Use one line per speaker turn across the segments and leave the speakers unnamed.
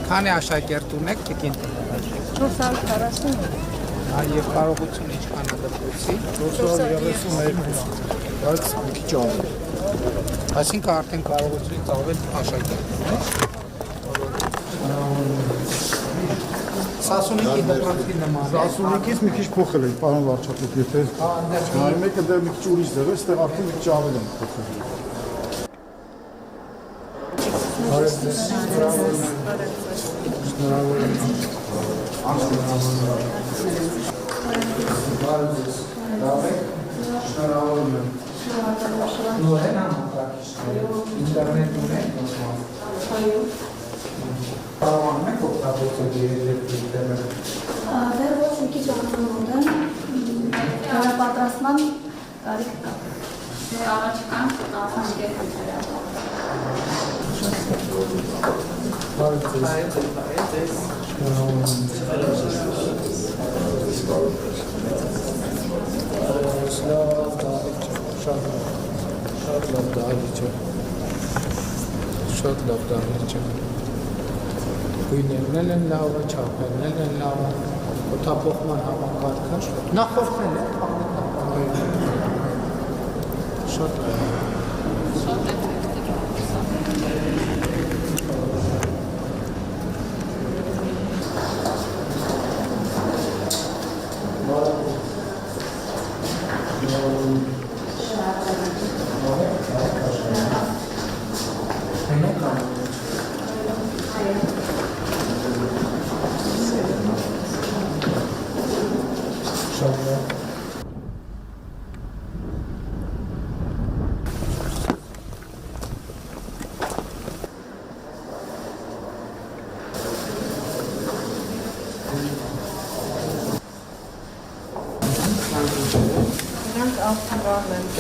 Քանի աշակերտ ունեք տիկին։
440
Եվ կարողություն ինչքան է դպրոցի։
432, բայց մի քիչ ավելի։
Այսինքն արդեն կարողությունից ավել աշակերտ ունեք։ Սասունիկի դպրոցի նման։
Սասունիկից մի քիչ փոխել ենք, պարոն վարչապետ, եթե նայում եք, դեռ մի քիչ ուրիշ ձև է, այստեղ արդեն մի քիչ ավել ենք փոխել։
Շնորհավորում եմ։ Նոր են համակարգիչները, ինտերնետ ունեն նորմալ։ Կարողանում եք օգտագործել երեքները։
Դեռ ոչ մի քիչ անհամոտ եմ, պատրաստման կարիք կա։ Առաջկան աշկերտ
Շատ լավ դահլիճ է։ Գույներն են լավը, չափերն են լավը, օդափոխման համակարգը նախորդել է։ Շատ լավ։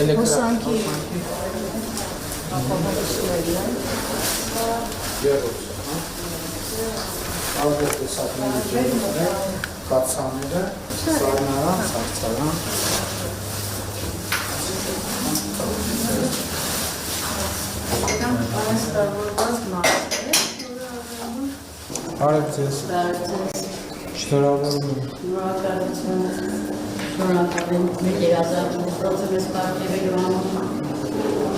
Հոսանքի ապահովիչներն են։
Ալբերտ տեսակները, կացաները, սարնարան, սարցարան։
Արաստավորված մարդ է։
Արև ձեզ։ Շնորհավորում եմ։
Շնորհակալ մեր երազանքների պրոցեսը պարտեվելու համար։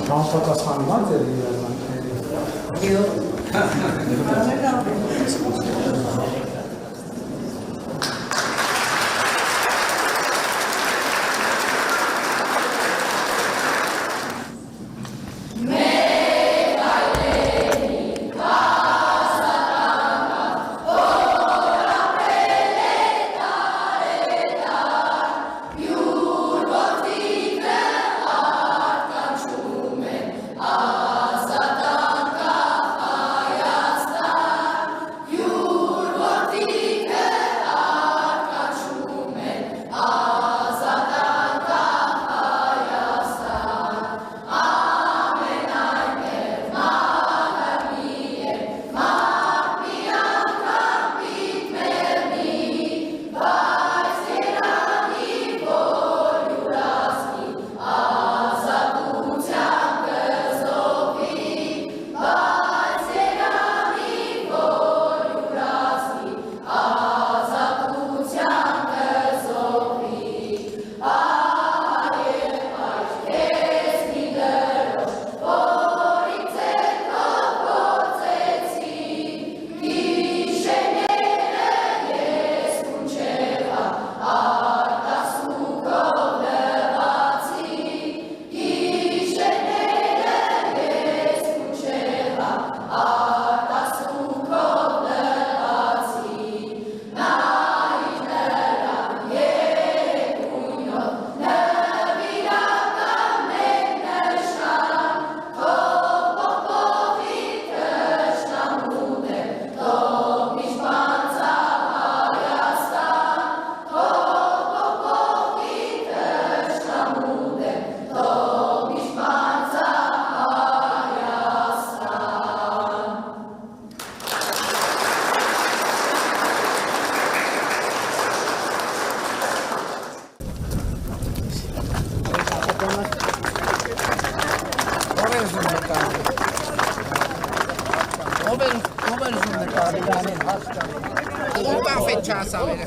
Համապատասխանված է երազանքների։
Ա
ով էր զունդը կարիրանին հասկան։ Ով կաֆե չասավերը։